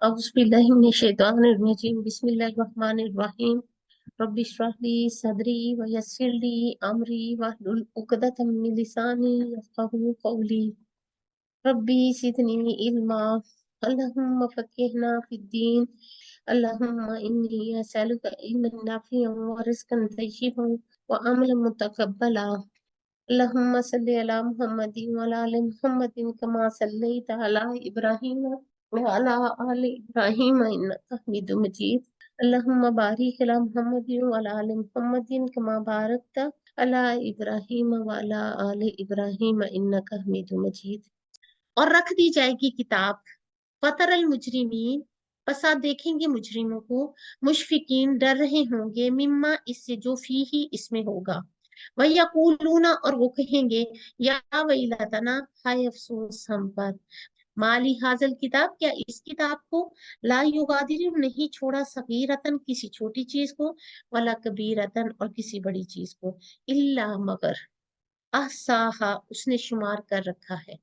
औज़ुबिल्लाहिमिनश्शैतानिर्रजीम बिस्मिल्लाहिर्रहमानिर्रहीम रब्बि इश्रह ली सदरी व यस्सिर ली अमरी वहलुल उक़दतम मिन लिसानी यफ़क़हू क़ौली रब्बी ज़िदनी इल्मा अल्लाहुम्मा फ़क़्हिना फ़िद्दीन अल्लाहुम्मा इन्नी असअलुका इल्मन नाफ़िअन व रिज़्क़न तय्यिबन व अमलन मुतक़ब्बला अल्लाहुम्मा सल्लि अला मुहम्मदिन व अला आलि मुहम्मदिन कमा सल्लैता अला इब्राहीम व अला आलि इब्राहीम इन्नका हमीदुम मजीद अल्लाहुम्मा बारिक अला मुहम्मदिन व अला आलि मुहम्मदिन कमा बारकता अला इब्राहीम व अला आलि इब्राहीम इन्नका हमीदुम मजीद। और रख दी जाएगी किताब फतरल मुजरिमीन, बस आप देखेंगे मुजरिमों को, मुशफिकीन डर रहे होंगे, मिम्मा इससे जो फी ही इसमें होगा, वही यकूलूना और वो कहेंगे या वैलतना हाय अफसोस हम पर, माली हाजल किताब क्या इस किताब को, ला युगादिरु नहीं छोड़ा सगीरतन किसी छोटी चीज को, वला कबीरतन और किसी बड़ी चीज को, इल्ला मगर अहसाहा उसने शुमार कर रखा है,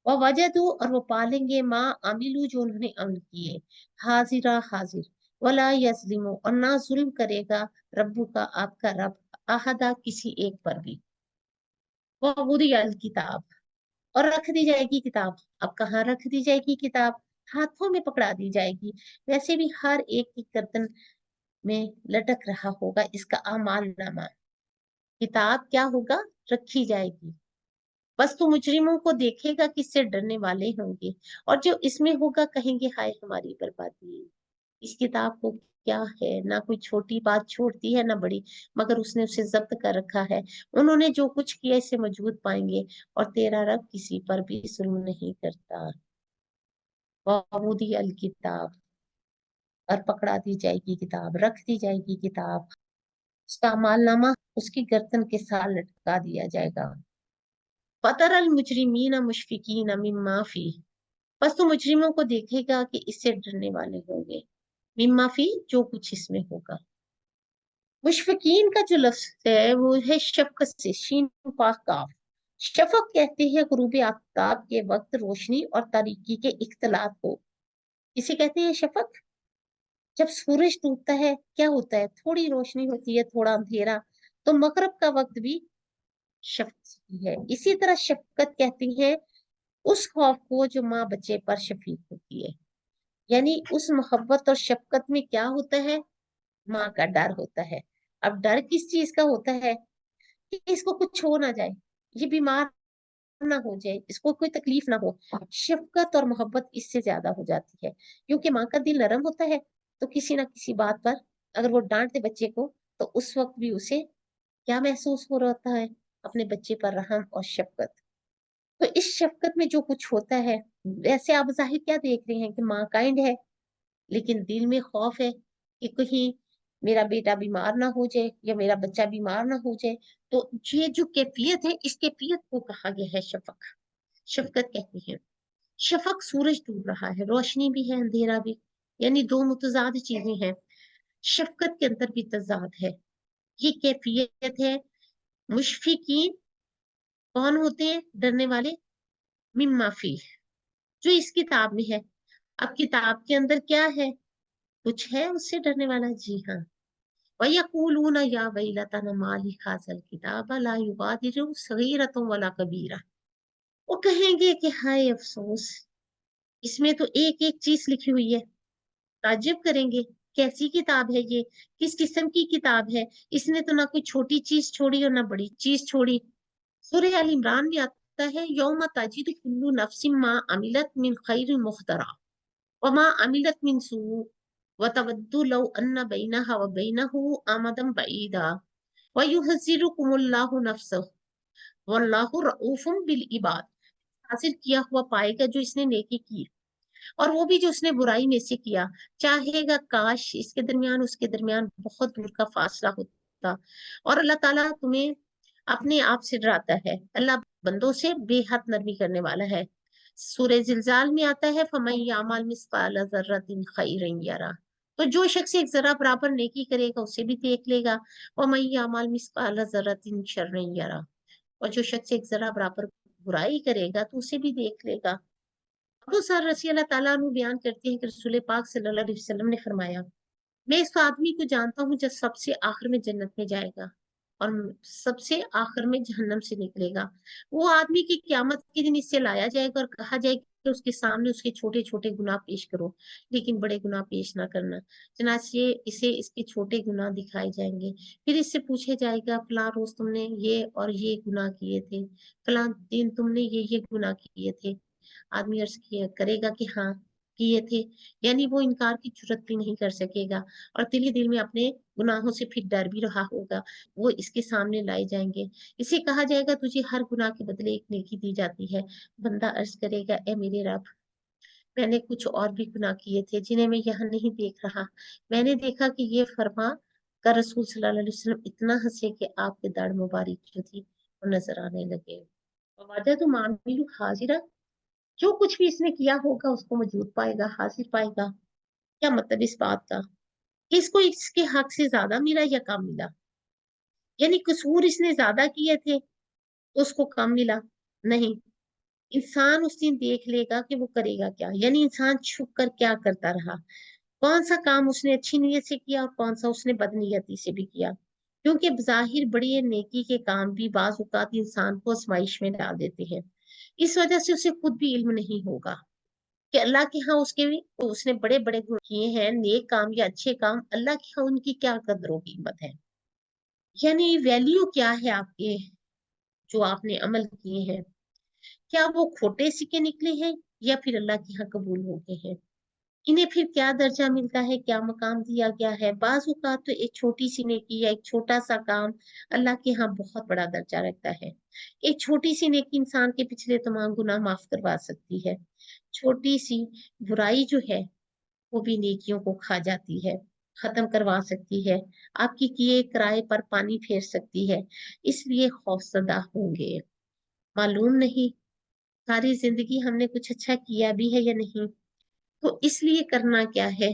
और वजदू और वो पालेंगे माँ अमिलू जो उन्होंने अमल किए, हाजिरा हाजिर, वला यजलिमो और ना जुल्म करेगा रब्बू का आपका रब, अहदा किसी एक पर भी। वहुदियल किताब और रख दी जाएगी किताब। अब कहाँ रख दी जाएगी किताब? हाथों में पकड़ा दी जाएगी। वैसे भी हर एक की गर्दन में लटक रहा होगा इसका आमाल नामा। किताब क्या होगा? रखी जाएगी। बस तो मुजरिमों को देखेगा कि इससे डरने वाले होंगे, और जो इसमें होगा कहेंगे हाय हमारी बर्बादी, इस किताब को क्या है, ना कोई छोटी बात छोड़ती है ना बड़ी, मगर उसने उसे जब्त कर रखा है। उन्होंने जो कुछ किया इसे मौजूद पाएंगे, और तेरा रब किसी पर भी जुल्म नहीं करता। वहुदी अल किताब और पकड़ा दी जाएगी किताब, रख दी जाएगी किताब, उसका मालनामा उसकी गर्दन के साथ लटका दिया जाएगा। फतर अल मुजरिमीन मुशफिकीन मिम्मा फी, बस तो मुजरिमों को देखेगा कि इससे डरने वाले होंगे, मिम्मा फी जो कुछ इसमें होगा। मुशफिकीन का जो लफ्ज है वो है शफकत से, शीन पा काफ। शफक कहते हैं गुरूब आफ्ताब के वक्त रोशनी और तारीकी के इख्तलात को, इसे कहते हैं शफक। जब सूरज डूबता है क्या होता है? थोड़ी रोशनी होती है, थोड़ा अंधेरा, तो मगरब का वक्त भी शफक है। इसी तरह शफकत कहती है उस खौफ को जो माँ बच्चे पर शफीक होती है, यानी उस मोहब्बत और शफकत में क्या होता है? माँ का डर होता है। अब डर किस चीज का होता है? कि इसको कुछ हो ना जाए, ये बीमार ना हो जाए, इसको कोई तकलीफ ना हो। शफकत और मोहब्बत इससे ज्यादा हो जाती है, क्योंकि माँ का दिल नरम होता है, तो किसी ना किसी बात पर अगर वो डांट दे बच्चे को, तो उस वक्त भी उसे क्या महसूस हो रहा होता है? अपने बच्चे पर रहम और शफकत। तो इस शफकत में जो कुछ होता है, वैसे आप जाहिर क्या देख रहे हैं कि माँ काइंड है, लेकिन दिल में खौफ है कि कहीं मेरा बेटा बीमार ना हो जाए या मेरा बच्चा बीमार ना हो जाए। तो ये जो कैफियत है, इस कैफियत को कहा गया है शफक, शफकत कहते हैं। शफक सूरज डूब रहा है, रोशनी भी है अंधेरा भी, यानी दो मुतजाद चीजें हैं। शफकत के अंदर भी तजाद है, ये कैफियत है। मुशफिकीन कौन होते हैं? डरने वाले। मिम्माफी जो इस किताब में है। अब किताब के अंदर क्या है? कुछ है उससे डरने वाला? जी हाँ। वयकूलून या वैलतना माली हाज़ल किताब ला युगादिरु सगीरतन वला कबीरा, वो कहेंगे कि हाय अफसोस, इसमें तो एक एक चीज लिखी हुई है। ताज्जुब करेंगे, कैसी किताब है ये, किस किस्म की किताब है, इसने तो ना कोई छोटी चीज छोड़ी और ना बड़ी चीज छोड़ी। सूरह अल इमरान में आता है यौमा ताजिदु कुल्लु नफ्सिन मा अमिलत मिन खैरिन मुख्तरा वमा अमिलत मिन सू वतवद्दु लौ अन्ना बैनहा व बैनहु अमदन बईदा वयुहज़िरुकुमुल्लाहु नफ्सहु वल्लाहु रऊफुम बिल इबाद। हासिल किया हुआ पाएगा जो इसने नेकी की, और वो भी जो उसने बुराई में से किया। चाहेगा काश इसके दरमियान उसके दरमियान बहुत दूर का फासला होता। और अल्लाह ताला तुम्हें अपने आप से डराता है, अल्लाह बंदों से बेहद नरमी करने वाला है। सूरह जिलजाल में आता है फमन यामल मिस्काल ज़र्रतिन खैरन यरा, तो जो शख्स एक जरा बराबर नेकी करेगा उसे भी देख लेगा। वमन यामल मिस्काल ज़र्रतिन शर्रन यरा, और जो शख्स एक जरा बराबर बुराई करेगा तो उसे भी देख लेगा। अबू सर रसी अल्लाह ताला अन्हु बयान करते हैं कि रसूल पाक सल्लल्लाहु अलैहि वसल्लम ने फरमाया, मैं इस आदमी को जानता हूँ जो सबसे आखिर में जन्नत में जाएगा और सबसे आखिर में जहन्नम से निकलेगा। वो आदमी की क्यामत के दिन इससे लाया जाएगा और कहा जाएगा कि उसके सामने उसके छोटे छोटे गुनाह पेश करो, लेकिन बड़े गुनाह पेश ना करना। चनाचे इसे इसके छोटे गुनाह दिखाए जाएंगे। फिर इससे पूछे जाएगा, फलां रोज तुमने ये और ये गुनाह किए थे, फलां दिन तुमने ये गुनाह किए थे। आदमी अर्ज किया करेगा कि हाँ किए थे, यानी वो इनकार की जुर्रत भी नहीं कर सकेगा और दिल ही दिल में अपने गुनाहों से फिर डर भी रहा होगा। वो इसके सामने लाए जाएंगे। इसे कहा जाएगा, तुझे हर गुनाह के बदले एक नेकी दी जाती है। बंदा अर्ज करेगा, ए मेरे रब, मैंने कुछ और भी गुनाह किए थे जिन्हें मैं यहाँ नहीं देख रहा। मैंने देखा कि ये फरमा का रसूल सल्लल्लाहु अलैहि वसल्लम इतना हंसे कि आपके दाढ़ मुबारक जो थी वो नजर आने लगे। वजह तो मामिलू हाजिरा, जो कुछ भी इसने किया होगा उसको मौजूद पाएगा, हाजिर पाएगा। क्या मतलब इस बात का कि इसको इसके हक से ज्यादा मिला या कम मिला? यानी कसूर इसने ज्यादा किए थे तो उसको कम मिला? नहीं, इंसान उस दिन देख लेगा कि वो करेगा क्या, यानी इंसान छुप कर क्या करता रहा, कौन सा काम उसने अच्छी नीयत से किया और कौन सा उसने बदनीयती से भी किया। क्योंकि जाहिर बड़ी नेकी के काम भी बाज औकात इंसान को आजमाइश में डाल देते हैं। इस वजह से उसे खुद भी इल्म नहीं होगा कि अल्लाह के यहाँ उसके भी उसने बड़े बड़े गुण किए हैं, नेक काम या अच्छे काम, अल्लाह के यहाँ उनकी क्या कदर और कीमत है, यानी वैल्यू क्या है आपके जो आपने अमल किए हैं। क्या वो खोटे सिक्के निकले हैं या फिर अल्लाह के यहाँ कबूल हो गए हैं? इन्हें फिर क्या दर्जा मिलता है, क्या मकाम दिया गया है? बाज़ औक़ात तो एक छोटी सी नेकी या एक छोटा सा काम अल्लाह के यहाँ बहुत बड़ा दर्जा रखता है। एक छोटी सी नेकी इंसान के पिछले तमाम गुनाह माफ करवा सकती है। छोटी सी बुराई जो है वो भी नेकियों को खा जाती है, खत्म करवा सकती है, आपकी किए किराए पर पानी फेर सकती है। इसलिए खौफजदा होंगे। मालूम नहीं सारी जिंदगी हमने कुछ अच्छा किया भी है या नहीं, तो इसलिए करना क्या है,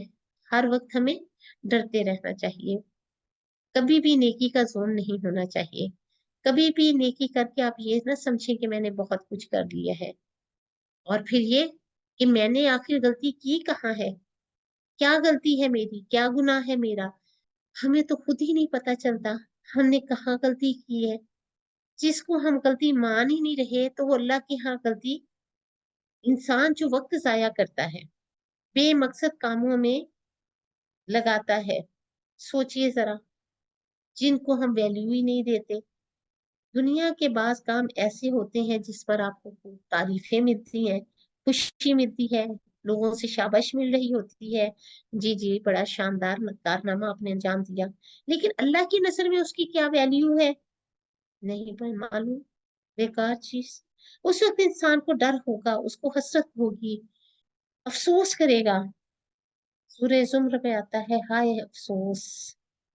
हर वक्त हमें डरते रहना चाहिए। कभी भी नेकी का जोन नहीं होना चाहिए। कभी भी नेकी करके आप ये ना समझें कि मैंने बहुत कुछ कर लिया है और फिर ये कि मैंने आखिर गलती की कहाँ है, क्या गलती है मेरी, क्या गुनाह है मेरा, हमें तो खुद ही नहीं पता चलता हमने कहाँ गलती की है। जिसको हम गलती मान ही नहीं रहे तो वो अल्लाह की यहाँ गलती, इंसान जो वक्त जाया करता है, बेमकसद कामों में लगाता है, सोचिए जरा, जिनको हम वैल्यू ही नहीं देते। दुनिया के बाज काम ऐसे होते हैं जिस पर आपको खूब तारीफें मिलती हैं, खुशी मिलती है, लोगों से शाबाश मिल रही होती है, जी जी बड़ा शानदार कारनामा आपने अंजाम दिया, लेकिन अल्लाह की नजर में उसकी क्या वैल्यू है? नहीं भाई मालूम, बेकार चीज। उस वक्त इंसान को डर होगा, उसको हसरत होगी, अफसोस करेगा। सूरह जुम्र में आता है, हाय अफसोस,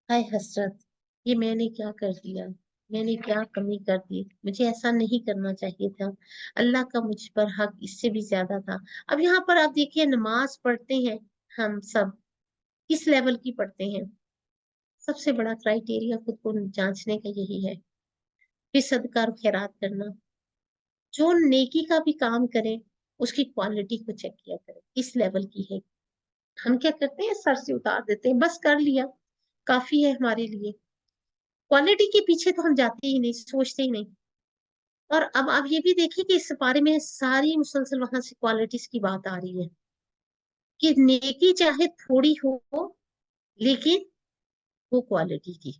हाय हसरत, ये मैंने क्या कर दिया, मैंने क्या कमी कर दी, मुझे ऐसा नहीं करना चाहिए था, अल्लाह का मुझ पर हक इससे भी ज्यादा था। अब यहाँ पर आप देखिए, नमाज पढ़ते हैं हम सब, किस लेवल की पढ़ते हैं? सबसे बड़ा क्राइटेरिया खुद को जांचने का यही है। फिर सदका और खैरात करना, जो नेकी का भी काम करें उसकी क्वालिटी को चेक किया करें किस लेवल की है। हम क्या करते हैं, सर से उतार देते हैं, बस कर लिया काफी है हमारे लिए। क्वालिटी के पीछे तो हम जाते ही नहीं, सोचते ही नहीं। और अब आप ये भी देखिए कि इस बारे में सारी मुसलसल वहां से क्वालिटीज की बात आ रही है कि नेकी चाहे थोड़ी हो लेकिन वो क्वालिटी की,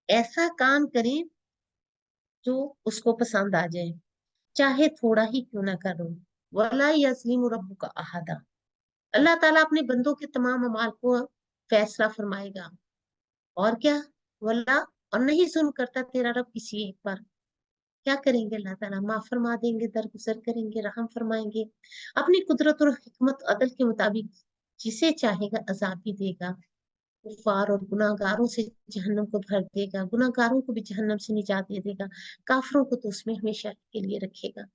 ऐसा काम करें जो उसको पसंद आ जाए, चाहे थोड़ा ही क्यों ना करो। वला यज़लिमु रब्बुका अहदा, अल्लाह ताला अपने बंदों के तमाम अमाल को फैसला फरमाएगा। और क्या, वल्ला, और नहीं सुन करता तेरा रब किसी एक पर। क्या करेंगे अल्लाह ताला? माफ फरमा देंगे, दरगुजर करेंगे, रहम फरमाएंगे, अपनी कुदरत और हिकमत अदल के मुताबिक जिसे चाहेगा अजाब भी देगा। कुफार और गुनाहगारों से जहन्नम को भर देगा, गुनाहगारों को भी जहन्नम से निजात दे देगा, काफरों को तो उसमें हमेशा के लिए रखेगा।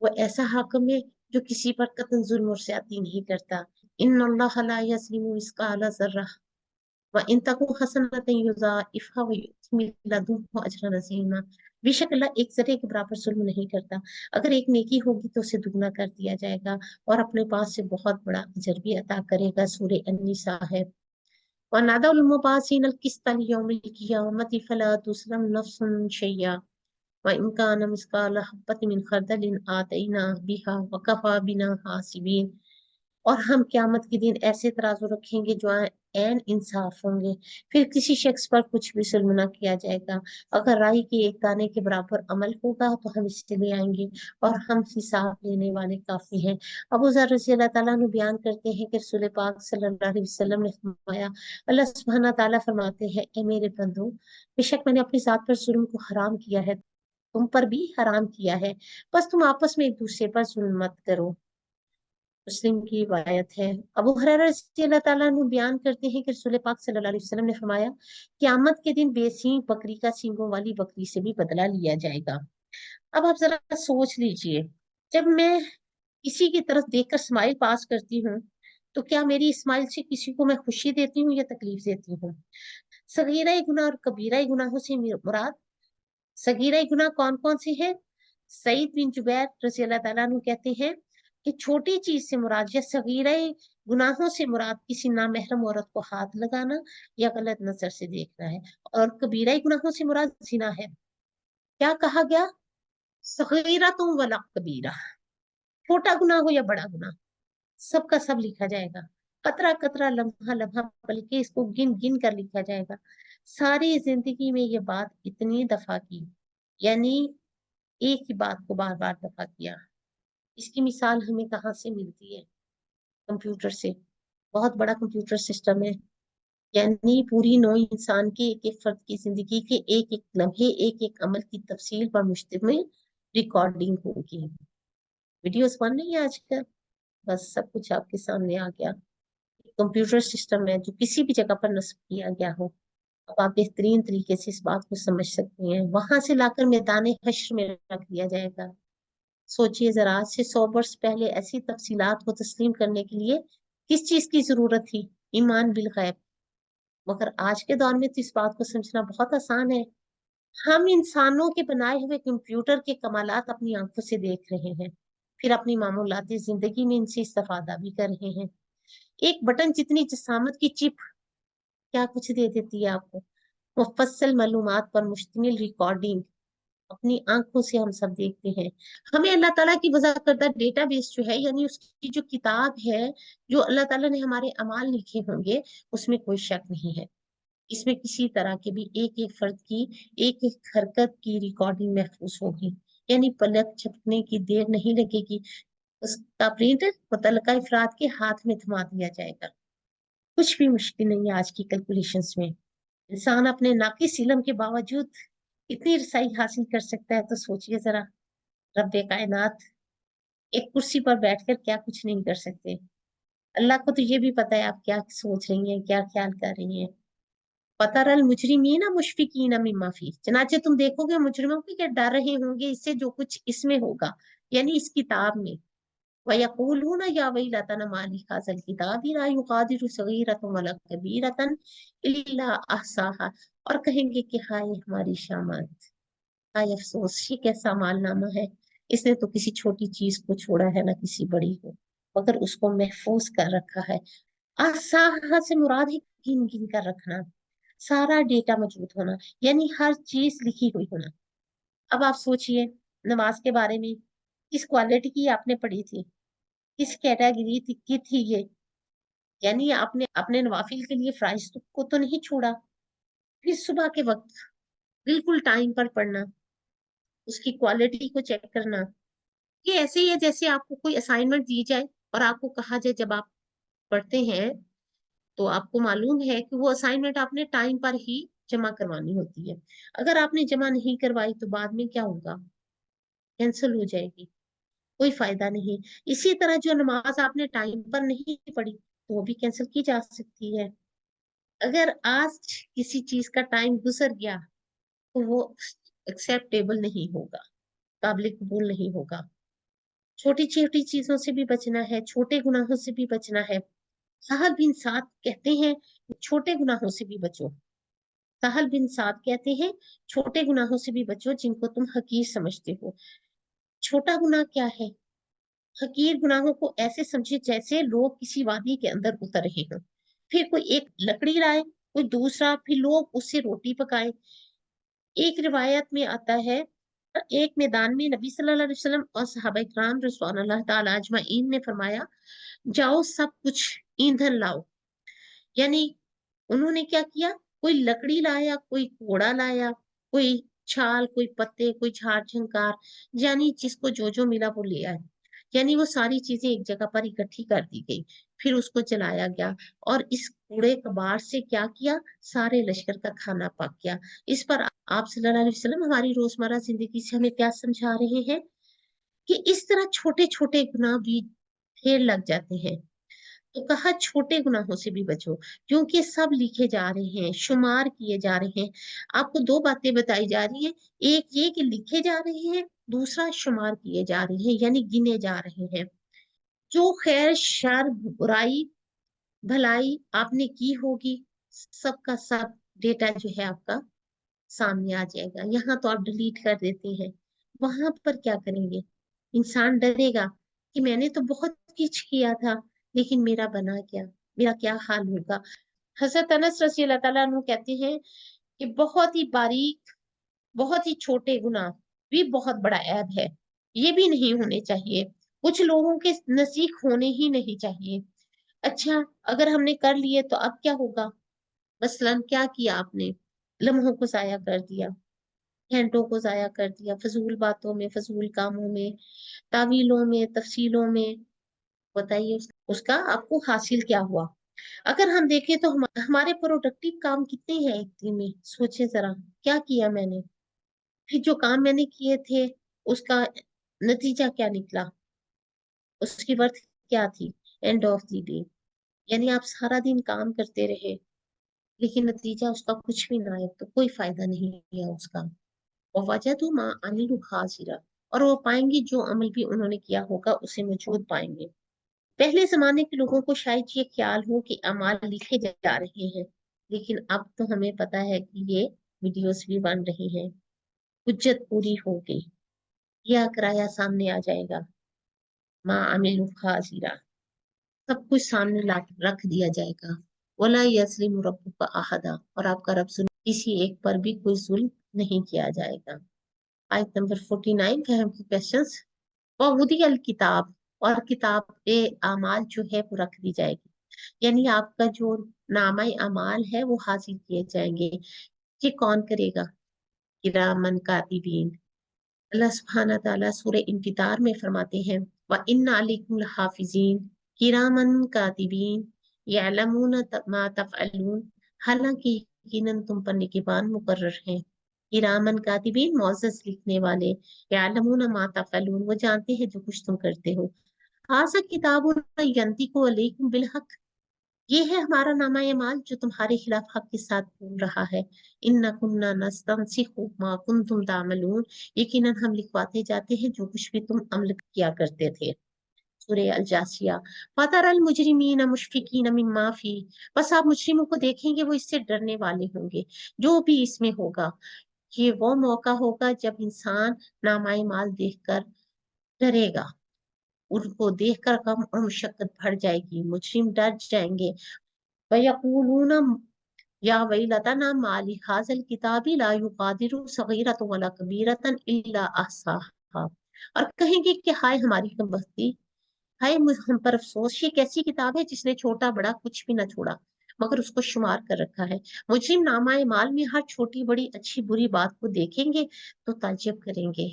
वो ऐसा हाकिम है जो किसी पर कतन जुल्म और ज्यादती नहीं करता। इन्नल्लाह ला यज़लिमु मिस्काला ज़र्रा व इन तकु हसनतन युज़ाइफहा व यु'ति मिन लदुन्हु अजरन अज़ीमा। बेशक अल्लाह एक जरे के बराबर जुल्म नहीं करता। अगर एक नेकी होगी तो उसे दुगना कर दिया जाएगा और अपने पास से बहुत बड़ा अजर भी अता करेगा। सूरह अन्निसा है। वनादउल मुबासिन अल किस्त यौमिल क़ियामति फला तुज़लम नफ्सुन शैय्या व इन कान मिस्काल हब्बतिन मिन खर्दलिन आतैना बिहा व कफा बिना हासिबीन। और हम क्यामत के दिन ऐसे तराजू रखेंगे जो एन इंसाफ होंगे, फिर किसी शख्स पर कुछ भी जुल्म ना किया जाएगा। अगर राई के एक दाने के बराबर अमल होगा तो हम इसे ले आएंगे और हम हिसाब लेने वाले काफी हैं। अबू ज़र रज़ी अल्लाह ताला ने बयान करते हैं कि रसूल पाक सल्लल्लाहु अलैहि वसल्लम ने फरमाया, अल्लाह सुब्हाना ताला फरमाते हैं, ए मेरे बंदो, बेशक मैंने अपनी जात पर जुल्म को हराम किया है, तुम पर भी हराम किया है, बस तुम आपस में एक दूसरे पर जुल्म मत करो। मुस्लिम की रिवायत है। अबू हुरैरा रज़ी अल्लाह ताला अन्हु बयान करते हैं कि रसूल पाक सल्लल्लाहु अलैहि वसल्लम ने फरमाया, क़यामत के दिन बेसींग बकरी का सींगों वाली बकरी से भी बदला लिया जाएगा। अब आप जरा सोच लीजिए, जब मैं किसी की तरफ देखकर स्माइल पास करती हूँ तो क्या मेरी स्माइल से किसी को मैं खुशी देती हूँ या तकलीफ देती हूँ? सगीरा गुनाह और कबीरा गुनाहों से मुराद, सगीरा गुनाह कौन कौन से हैं? सईद बिन जुबैर रज़ी अल्लाह ताला अन्हु कहते हैं कि छोटी चीज से मुराद या सगीरा गुनाहों से मुराद किसी नामहरम औरत को हाथ लगाना या गलत नजर से देखना है, और कबीरा गुनाहों से मुराद जिना है। क्या कहा गया? सगीरा तुम वला कबीरा, छोटा गुनाह हो या बड़ा गुनाह, सबका सब लिखा जाएगा। कतरा कतरा लम्हा लम्हा, बल्कि इसको गिन गिन कर लिखा जाएगा। सारी जिंदगी में ये बात इतनी दफा की, यानी एक ही बात को बार बार दफा किया। इसकी मिसाल हमें कहाँ से मिलती है? कंप्यूटर से। बहुत बड़ा कंप्यूटर सिस्टम है, यानी पूरी नौ इंसान के एक एक फर्द की जिंदगी के एक एक लम्हे, एक एक अमल की तफसील पर मुश्तमिल रिकॉर्डिंग होगी। वीडियोस बन रही है आजकल, बस सब कुछ आपके सामने आ गया। कंप्यूटर सिस्टम है जो किसी भी जगह पर नस्ब किया गया हो। अब आप बेहतरीन तरीके से इस बात को समझ सकते हैं। वहां से लाकर मैदान हश्र में रख दिया जाएगा। सोचिए जरा, आज से 100 वर्ष पहले ऐसी तफसीलात को तस्लीम करने के लिए किस चीज की जरूरत थी? ईमान बिल गैब। मगर आज के दौर में तो इस बात को समझना बहुत आसान है। हम इंसानों के बनाए हुए कंप्यूटर के कमालात अपनी आंखों से देख रहे हैं, फिर अपनी मामूलाती जिंदगी में इनसे इस्तेफादा भी कर रहे हैं। एक बटन जितनी जसामत की चिप क्या कुछ दे देती है आपको? मुफस्सल मालूमात पर मुश्तमिल रिकॉर्डिंग अपनी आंखों से हम सब देखते हैं। हमें अल्लाह ताला की वज़ा करदा डेटाबेस जो है, यानी उसकी जो किताब है, जो अल्लाह ताला ने हमारे अमाल लिखे होंगे, उसमें कोई शक नहीं है। इसमें किसी तरह के भी एक एक फर्द की एक एक हरकत की रिकॉर्डिंग महफूज होगी, यानी पलक झपकने की देर नहीं लगेगी, उसका प्रिंट मुतल्लिका अफराद के हाथ में थमा दिया जाएगा। कुछ भी मुश्किल नहीं है आज की कैलकुलेशंस में। इंसान अपने नाकिस इल्म के बावजूद इतनी रसाई हासिल कर सकता है, तो सोचिए जरा, रब्बे कायनात एक कुर्सी पर बैठकर क्या कुछ नहीं कर सकते। अल्लाह को तो ये भी पता है आप क्या सोच रही हैं, क्या ख्याल कर रही हैं। फतरल मुजरिमीना मुशफिकीना मिम्मा फीह, चनाचे तुम देखोगे मुजरिमों की क्या डर रहे होंगे इससे जो कुछ इसमें होगा, यानी इस किताब में। वयक़ूलूना या वैलतना मा लिहाज़ल किताबि ला युग़ादिरु सग़ीरतन वला कबीरतन इल्ला अहसाहा, और कहेंगे कि हाय हमारी शामत, हाय अफसोस, ये कैसा मालनामा है, इसने तो किसी छोटी चीज को छोड़ा है ना किसी बड़ी को, मगर उसको महफूज कर रखा है। अहसाहा से मुराद है गिन गिन कर रखना, सारा डेटा मौजूद होना, यानी हर चीज लिखी हुई होना। अब आप सोचिए, नमाज के बारे में किस क्वालिटी की आपने पढ़ी थी, किस कैटेगरी की थी ये, यानी आपने अपने नवाफिल के लिए फराइज को तो नहीं छोड़ा। फिर सुबह के वक्त बिल्कुल टाइम पर पढ़ना, उसकी क्वालिटी को चेक करना। ये ऐसे ही है जैसे आपको कोई असाइनमेंट दी जाए और आपको कहा जाए जब आप पढ़ते हैं तो आपको मालूम है कि वो असाइनमेंट आपने टाइम पर ही जमा करवानी होती है। अगर आपने जमा नहीं करवाई तो बाद में क्या होगा? कैंसिल हो जाएगी, कोई फायदा नहीं। इसी तरह जो नमाज आपने टाइम पर नहीं पढ़ी तो वो भी कैंसिल की जा सकती है। अगर आज किसी चीज का टाइम गुजर गया तो वो एक्सेप्टेबल नहीं होगा, काबिल कबूल नहीं होगा। छोटी छोटी चीजों से भी बचना है, छोटे गुनाहों से भी बचना है। साहब बिन साद कहते हैं छोटे गुनाहों से भी बचो, साहल बिन साद कहते हैं, छोटे गुनाहों से भी बचो जिनको तुम हकीर समझते हो। छोटा गुनाह क्या है? हकीर गुनाहों को ऐसे समझे जैसे लोग किसी वादी के अंदर उतर रहे हों, फिर कोई एक लकड़ी लाए, कोई दूसरा, फिर लोग उससे रोटी पकाए। एक रिवायत में आता है, एक मैदान में नबी सल्लल्लाहु अलैहि वसल्लम और सहाबा इकराम रज़ियल्लाहु ताला अजमईन ने फरमाया, जाओ सब कुछ ईंधन लाओ। यानी उन्होंने क्या किया? कोई लकड़ी लाया, कोई कोड़ा लाया, कोई छाल, कोई पत्ते, कोई झाड़ झंकार, यानी जिसको जो जो मिला वो ले आए। यानी वो सारी चीजें एक जगह पर इकट्ठी कर दी गई, फिर उसको जलाया गया, और इस कूड़े कबाड़ से क्या किया? सारे लश्कर का खाना पक गया। इस पर आप सल्लल्लाहु अलैहि वसल्लम हमारी रोजमर्रा जिंदगी से हमें क्या समझा रहे हैं? कि इस तरह छोटे छोटे गुनाह भी ढेर लग जाते हैं। तो कहा छोटे गुनाहों से भी बचो, क्योंकि सब लिखे जा रहे हैं, शुमार किए जा रहे हैं। आपको दो बातें बताई जा रही हैं, एक ये कि लिखे जा रहे हैं, दूसरा शुमार किए जा रहे हैं, यानी गिने जा रहे हैं। जो खैर शर बुराई भलाई आपने की होगी, सबका सब डेटा जो है आपका सामने आ जाएगा। यहाँ तो आप डिलीट कर देते हैं, वहां पर क्या करेंगे? इंसान डरेगा कि मैंने तो बहुत कुछ किया था, लेकिन मेरा बना क्या, मेरा क्या हाल होगा। हजरत अनस रजी अल्लाह ताला अन्हु कहते हैं कि बहुत ही बारीक, बहुत ही छोटे गुनाह भी बहुत बड़ा ऐब है, ये भी नहीं होने चाहिए। कुछ लोगों के नसीब होने ही नहीं चाहिए। अच्छा, अगर हमने कर लिए तो अब क्या होगा? मसलन क्या किया आपने? लम्हों को जाया कर दिया, घंटों को जाया कर दिया, फजूल बातों में, फजूल कामों में, तावीलों में, तफसीलों में। बताइए उसका आपको हासिल क्या हुआ? अगर हम देखें तो हमारे प्रोडक्टिव काम कितने हैं एक दिन में, सोचे जरा, क्या किया मैंने, फिर जो काम मैंने किए थे उसका नतीजा क्या निकला, उसकी वर्थ क्या थी एंड ऑफ द डे। यानी आप सारा दिन काम करते रहे, लेकिन नतीजा उसका कुछ भी ना आए, तो कोई फायदा नहीं है उसका। वजदू मा अमिलू हाजिरा, और वो पाएंगे जो अमल भी उन्होंने किया होगा उसे मौजूद पाएंगे। पहले जमाने के लोगों को शायद ये ख्याल हो कि अमाल लिखे जा रहे हैं, लेकिन अब तो हमें पता है कि ये वीडियोस भी बन रही हैं। हुज्जत पूरी हो गई, यह किराया सामने आ जाएगा। मा अमिलू हाजिरा, सब कुछ सामने ला रख दिया जाएगा। वला यस्लिमु रब्बुका अहदा, और आपका रब सुन, किसी एक पर भी कोई जुल्म नहीं किया जाएगा। आयत नंबर 49 का हम क्वेश्चंस। वहुदी अल किताब, और किताब ए अमाल जो है वो रख दी जाएगी, यानी आपका जो नामा अमाल है वो हासिल किए जाएंगे। ये कौन करेगा? किरामन कातिबीन। अल्लाह सुब्हाना ताला सूरह इंफितार में फरमाते हैं, व इन्ना अलैकुम लहाफिजीन किरामन कातिबीन यअलमून मा तफअलून, हालांकि यकीनन तुम पर निगहबान मुकर्रर हैं। किरामन कातिबीन, मौजज़ लिखने वाले, यअलमून मा तफअलून, वो जानते हैं जो कुछ तुम करते हो। हाज़ा किताबुन यंतिकु अलैकुम बिल हक, ये है हमारा नामा माल जो तुम्हारे खिलाफ हक के साथ बोल रहा है। इन्ना कुन्ना नस्तंसिखु मा कुंतुम तामलून, यकीनन हम लिखवाते जाते हैं जो कुछ भी तुम अमल किया करते थे। सूरह अल जासिया। फतरल मुजरिमीन मुशफिकीन मिम्मा फी, बस आप मुजरिमों को देखेंगे वो इससे डरने वाले होंगे जो भी इसमें होगा। ये वो मौका होगा जब इंसान नामाए माल देखकर डरेगा, उनको देखकर गम और मुशक्कत बढ़ जाएगी, मुजरिम डर जाएंगे। वयकूलून या वैलतना माली हाज़िल किताबी ला युगादिरु सगीरतन वला कबीरतन इल्ला अहसाहा, और कहेंगे कि हाय हमारी कमबख्ती, हाय हम पर अफसोस, ये कैसी किताब है जिसने छोटा बड़ा कुछ भी ना छोड़ा मगर उसको शुमार कर रखा है। मुजरिम नामाए माल में हर छोटी बड़ी अच्छी बुरी बात को देखेंगे तो ताज्जुब करेंगे,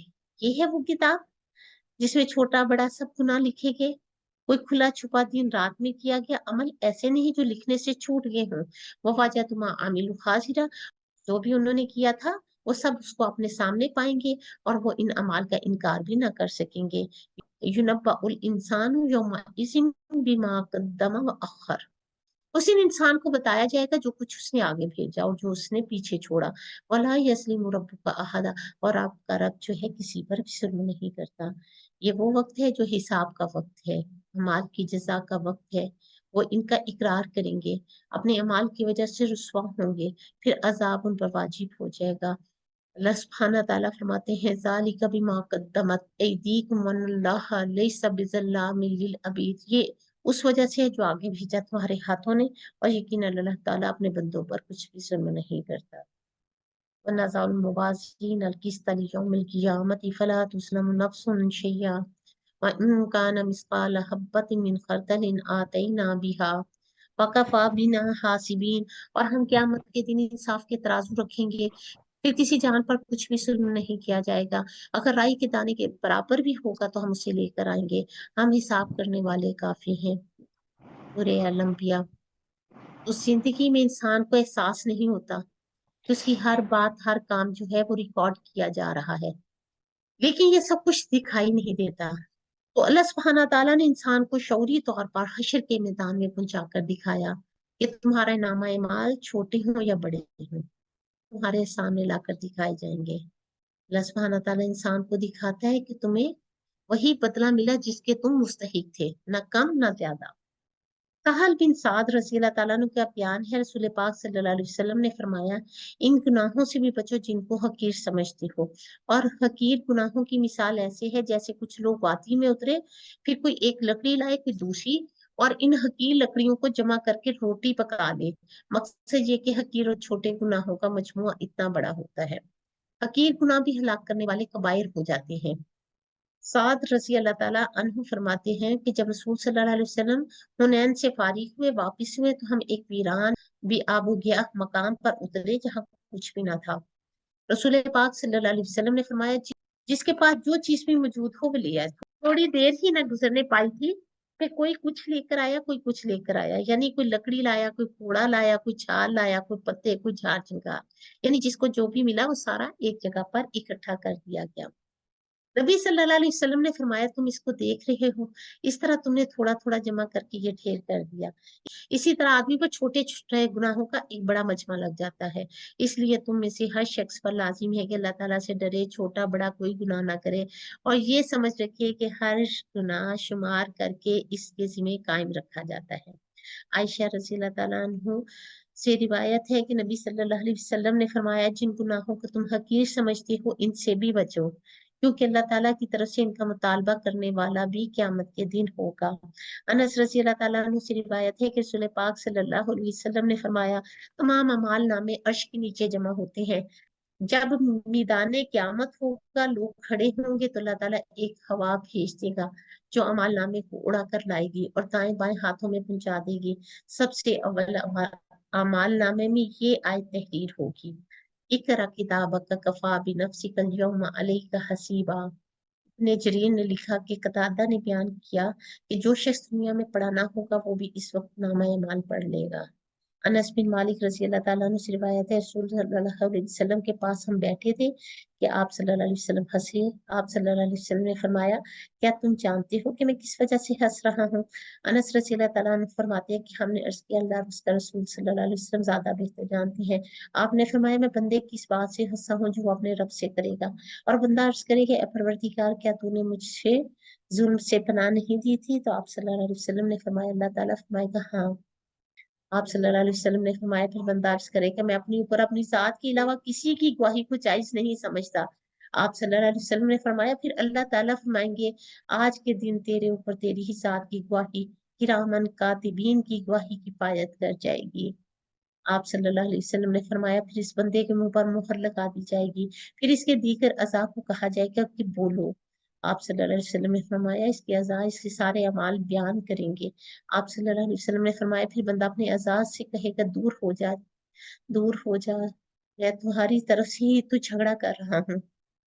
ये है वो किताब जिसमें छोटा बड़ा सब गुनाह लिखे गए, कोई खुला छुपा दिन रात में किया गया अमल ऐसे नहीं जो लिखने से छूट गए हों। वो वाजा तुमा आमिलु हाजिरा, जो भी उन्होंने किया था वो सब उसको अपने सामने पाएंगे, और वो इन अमाल का इनकार भी ना कर सकेंगे। युनब्बउल इंसानु यौमइज़िन बिमा कद्दमा व अख्खर, उस दिन इंसान को बताया जाएगा जो कुछ उसने आगे भेजा और जो उसने पीछे छोड़ा। वला यस्लिमु रब्बुका अहदा, और आपका रब जो है किसी पर भी जुल्म नहीं करता। ये वो वक्त है जो हिसाब का वक्त है। अमाल की जजा का वक्त है, वो इनका इकरार करेंगे, अपने अमाल की वजह से रुस्वा होंगे, फिर अजाब उन पर वाजिब हो जाएगा। अल्लाह सुब्हानहू तआला फरमाते हैं ज़ालिका बिमा क़द्दमत ऐदीकुम वन्नल्लाहा लैसा बिज़ल्लामिल लिल अबीद, ये उस वजह से है जो आगे भेजा तुम्हारे हाथों ने, और यकीनन अल्लाह ताला अपने बंदों पर कुछ भी जुल्म नहीं करता। वनज़अल मुवाज़ीन अल क़िस्त लियौमिल क़ियामति फला तुज़लमु नफ्सुन शैय्या व इन कान मिस्क़ाल हब्बतिन मिन खर्दलिन आतैना बिहा वकफ़ा बिना हासिबीन। और हम क़यामत के दिन इंसाफ के तराजू रखेंगे, फिर किसी जान पर कुछ भी जुल्म नहीं किया जाएगा। अगर राई के दाने के बराबर भी होगा तो हम उसे लेकर आएंगे, हम हिसाब करने वाले काफी हैं। सूरह अल अंबिया। उस जिंदगी में इंसान को एहसास नहीं होता कि उसकी हर बात हर काम जो है वो रिकॉर्ड किया जा रहा है, लेकिन ये सब कुछ दिखाई नहीं देता। तो अल्लाह सुब्हाना ताला ने इंसान को शऊरी तौर पर हशर के मैदान में पहुंचाकर दिखाया कि तुम्हारा नामा माल छोटे हों या बड़े हों, तुम्हारे सामने लाकर दिखाए जाएंगे। अल्लाह सुब्हाना ताला इंसान को दिखाता है कि तुम्हें वही बदला मिला जिसके तुम मुस्तहिक थे, न कम न ज्यादा। सहल बिन साद रजी अल्लाह ताला अन्हु का बयान है, रसूल पाक सल्लल्लाहु अलैहि वसल्लम ने फरमाया, इन गुनाहों से भी बचो जिनको हकीर समझते हो। और हकीर गुनाहों की मिसाल ऐसे है जैसे कुछ लोग वादी में उतरे, फिर कोई एक लकड़ी लाए कोई दूसरी, और इन हकीर लकड़ियों को जमा करके रोटी पका ले। मकसद ये कि हकीर और छोटे गुनाहों का मजमुआ इतना बड़ा होता है। हकीर गुनाह भी हलाक करने वाले कबायर हो जाते हैं। साद रजी अल्लाह ताला अन्हु फरमाते हैं कि जब रसूल सल्लल्लाहु अलैहि वसल्लम हुनैन से फारिग हुए वापस हुए तो हम एक वीरान भी आबू गया मकाम पर उतरे जहाँ कुछ भी ना था। रसूल पाक सल्लल्लाहु अलैहि वसल्लम ने फरमाया, जिसके पास जो चीज भी मौजूद हो वो ले आए। थोड़ी देर ही न गुजरने पाई थी कि कोई कुछ लेकर आया कोई कुछ लेकर आया, यानी कोई लकड़ी लाया कोई कूड़ा लाया कोई छाल लाया कोई पत्ते कोई झाड़ झंकार, यानी जिसको जो भी मिला वो सारा एक जगह पर इकट्ठा कर दिया गया। नबी सल्लल्लाहु अलैहि वसल्लम ने फरमाया, तुम इसको देख रहे हो, इस तरह तुमने थोड़ा थोड़ा जमा करके ये ढेर कर दिया। इसी तरह आदमी पर छोटे छोटे गुनाहों का एक बड़ा मजमा लग जाता है। इसलिए तुम में से हर शख्स पर लाजिम है कि अल्लाह ताला से डरे, छोटा बड़ा कोई गुनाह ना करे, और ये समझ रखिए कि हर गुनाह शुमार करके इसके जिम्मे कायम रखा जाता है। आयशा रज़ी अल्लाह ताला अन्हु से रिवायत है कि नबी सल्लल्लाहु अलैहि वसल्लम ने फरमाया, जिन गुनाहों को तुम हकीर समझते हो इनसे भी बचो, क्योंकि अल्लाह ताला की तरफ से इनका मुतालबा करने वाला भी क़यामत के दिन होगा। अनस रज़ी अल्लाह ताला अन्हु से रिवायत है कि रसूल पाक सल्लल्लाहु अलैहि वसल्लम ने फरमाया, तमाम अमाल नामे अर्श के नीचे जमा होते हैं। जब मैदाने क़यामत होगा, लोग खड़े होंगे तो अल्लाह ताला एक हवा भेज देगा जो अमाल नामे को उड़ा कर लाएगी और दाएं बाएं हाथों में पहुंचा देगी। सबसे अव्वल अमाल नामे में ये आयत तहरीर होगी, इकरा किताबक कफा बिनफ्सिकल यौमा अलैका हसीबा। ने जरीन ने लिखा कि कतादा ने बयान किया कि जो शख्स दुनिया में पढ़ाना होगा वो भी इस वक्त नामा ईमान पढ़ लेगा। अनस बिन मालिक रजी अल्लाह ताला अन्हु से रिवायत है, रसूल सल्लल्लाहु अलैहि वसल्लम के पास हम बैठे थे कि आप सल्लल्लाहु अलैहि वसल्लम हंसे। आप सल्लल्लाहु अलैहि वसल्लम ने फरमाया, क्या तुम जानते हो कि मैं किस वजह से हंस रहा हूँ? अनस रजी अल्लाह ताला अन्हु फरमाते हैं कि हमने अर्ज किया, अल्लाह और उसका रसूल सल्लल्लाहु अलैहि वसल्लम ज्यादा बेहतर जानते हैं। आपने फरमाया, मैं बंदे की इस बात से हंसा हूँ जो वो अपने रब से करेगा। और बंदा अर्ज करेगा, "ए परवरदिगार, क्या तूने मुझे जुल्म से पनाह नहीं दी थी?" तो आप सल्लल्लाहु अलैहि वसल्लम ने फरमाया, अल्लाह ताला फरमाएगा, हाँ। आप सल्लल्लाहु अलैहि वसल्लम ने फरमाया, फिर बंदा अर्ज करेगा, मैं अपने ऊपर अपनी जात के अलावा किसी की गवाही को जायज नहीं समझता। आप सल्लल्लाहु अलैहि वसल्लम ने फरमाया, फिर अल्लाह ताला फरमाएंगे, आज के दिन तेरे ऊपर तेरी ही जात की गवाही किरामन कातिबीन की गवाही किफायत कर जाएगी। आप सल्लल्लाहु अलैहि वसल्लम ने फरमाया, फिर इस बंदे के मुंह पर मुहर लगा दी जाएगी, फिर इसके दीगर अज़ा को कहा जाएगा कि बोलो। आप सल्लल्लाहु अलैहि वसल्लम ने फरमाया, इसके अज़ा इसके सारे अमाल बयान करेंगे। आप सल्लल्लाहु अलैहि वसल्लम ने फरमाया, फिर बंदा अपने अज़ा से कहेगा, दूर हो जा, दूर हो जा, मैं तुम्हारी तरफ से ही तो झगड़ा कर रहा हूँ।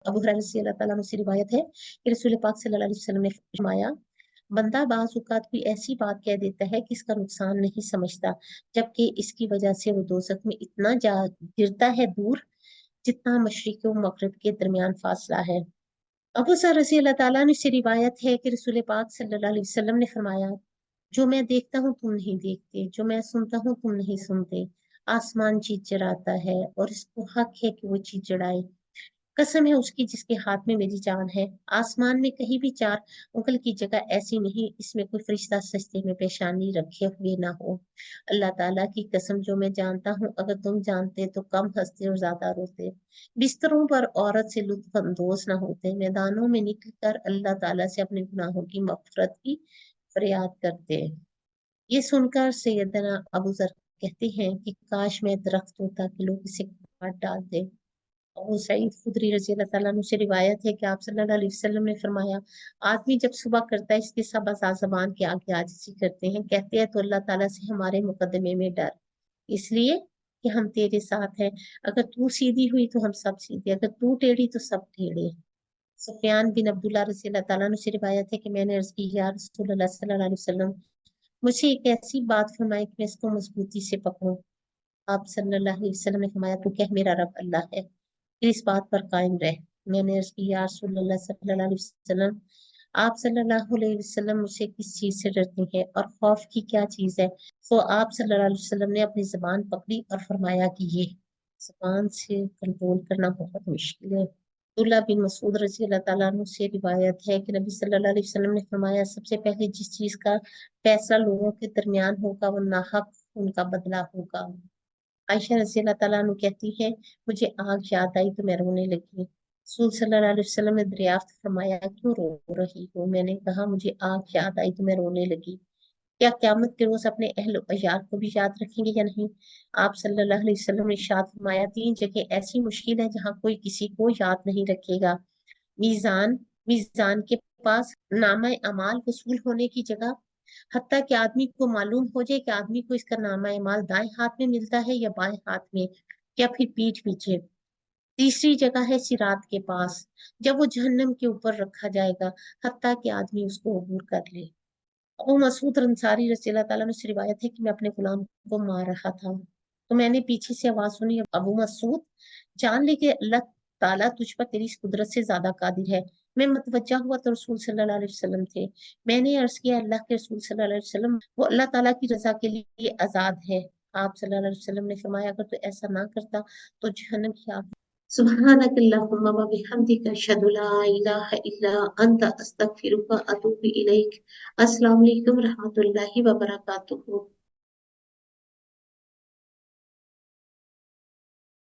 अबू हुरैरा रज़ी अल्लाह ताला अन्हु से रिवायत है कि रसूल पाक सल्लल्लाहु अलैहि वसल्लम ने फरमाया, बंदा बाज़ औक़ात कोई ऐसी बात कह देता है कि इसका नुकसान नहीं समझता, जबकि इसकी वजह से वो दोज़ख में इतना जा गिरता है दूर, जितना मशरिक़ और मग़रिब के दरमियान फासला है। अबू ज़र रज़ी अल्लाह ताला अन्हु से रिवायत है कि रसूल पाक सल्लल्लाहु अलैहि वसल्लम ने फरमाया, जो मैं देखता हूँ तुम नहीं देखते, जो मैं सुनता हूँ तुम नहीं सुनते। आसमान चींच चिढ़ाता है और इसको हक है कि वो चींच चिढ़ाए, कसम है उसकी जिसके हाथ में मेरी जान है, आसमान में कहीं भी 4 उंगल की जगह ऐसी नहीं इसमें कोई फरिश्ता सजदे में पेशानी रखे हुए ना हो। अल्लाह ताला की कसम, जो मैं जानता हूँ अगर तुम जानते तो कम हंसते और ज्यादा रोते, बिस्तरों पर औरत से लुत्फ अंदोज ना होते, मैदानों में निकल कर अल्लाह ताला से अपने गुनाहों की मगफरत की फरियाद करते। ये सुनकर सैयदना अबू जर कहते हैं कि काश मैं दरख्त होता कि लोग इसे काट डालते। अबू सईद खुदरी रजी अल्लाह ताला अन्हु से रिवायत है कि आप सल्लल्लाहु अलैहि वसल्लम ने फरमाया, आदमी जब सुबह करता है इसके सब अज़ा ज़बान के आगे आजिज़ी करते हैं, कहते हैं तो अल्लाह ताला से हमारे मुकदमे में डर, इसलिए कि हम तेरे साथ हैं। अगर तू सीधी हुई तो हम सब सीधे, अगर तू टेढ़ी तो सब टेढ़े। सुफयान बिन अब्दुल्लाह रजी अल्लाह ताला अन्हु से रिवायत है कि मैंने अर्ज की, या रसूलल्लाह सल्लल्लाहु अलैहि वसल्लम, मुझे एक ऐसी बात फरमाए कि मैं इसको मजबूती से पकड़ूं। आप सल्लल्लाहु अलैहि वसल्लम ने फरमाया, तू कह मेरा रब अल्लाह है, फिर इस बात पर कायम रह। मैंने अर्ज की, या रसूलल्लाह सल्लल्लाहु अलैहि वसल्लम, आप सल्लल्लाहु अलैहि वसल्लम मुझसे किस चीज से डरती हैं और खौफ की क्या चीज है? तो आप सल्लल्लाहु अलैहि वसल्लम ने अपनी जबान पकड़ी और फरमाया कि ये जबान से कंट्रोल करना बहुत मुश्किल है। अब्दुल्ला बिन मसूद रजी अल्लाह ताला अन्हु से रिवायत है कि नबी सल्लल्लाहु अलैहि वसल्लम ने फरमाया, सबसे पहले जिस चीज का फैसला लोगों के दरमियान होगा वो नाहक उनका बदला होगा। आयशा रज़ी अल्लाह ताला अन्हु कहती है, मुझे आग याद आई तो मैं रोने लगी। रसूल सल्लल्लाहु अलैहि वसल्लम ने दरियाफ्त फरमाया, क्यों रो रही हो? मैंने कहा, मुझे आग याद आई तो मैं रोने लगी। क्या क़यामत के रोज अपने अहल अयाल को भी याद रखेंगे या नहीं? आप सल्लल्लाहु अलैहि वसल्लम ने इरशाद फरमाया, 3 जगह ऐसी मुश्किल है जहाँ कोई किसी को याद नहीं रखेगा। मीज़ान, मीज़ान के पास नामा अमाल वसूल होने की जगह, हत्ता कि आदमी को मालूम हो जाए कि आदमी को इसका नामा अमाल दाएं हाथ में मिलता है या बाएं हाथ में, या फिर पीठ पीछे। तीसरी जगह है सिरात के पास, जब वो जहन्नम के ऊपर रखा जाएगा, हत्ता कि आदमी उसको अबूर कर ले। अबू मसूद अंसारी रज़ी अल्लाह ताला अन्हु से रिवायत है कि मैं अपने गुलाम को मार रहा था तो मैंने पीछे से आवाज सुनी, अबू मसूद, जान ले कि अल्लाह ताला तुझ पर तेरी इस कुदरत से ज्यादा कादिर है। मैं मतवज्जा हुआ तो रसूल सल्लल्लाहु अलैहि वसल्लम थे। मैंने अर्ज किया, अल्लाह के रसूल सल्लल्लाहु अलैहि वसल्लम, वो अल्लाह ताला की रजा के लिए आजाद है। आप सल्लल्लाहु अलैहि वसल्लम ने फरमाया, अगर तू ऐसा ना करता तो जहन्नम की आग। सुब्हानक अल्लाहुम्मा व बिहम्दिका अशहदु ला इलाहा इल्ला अंता अस्तगफिरुका व अतूबु इलैक। अस्सलाम वालेकुम रहमतुल्लाहि व बरकातुहू।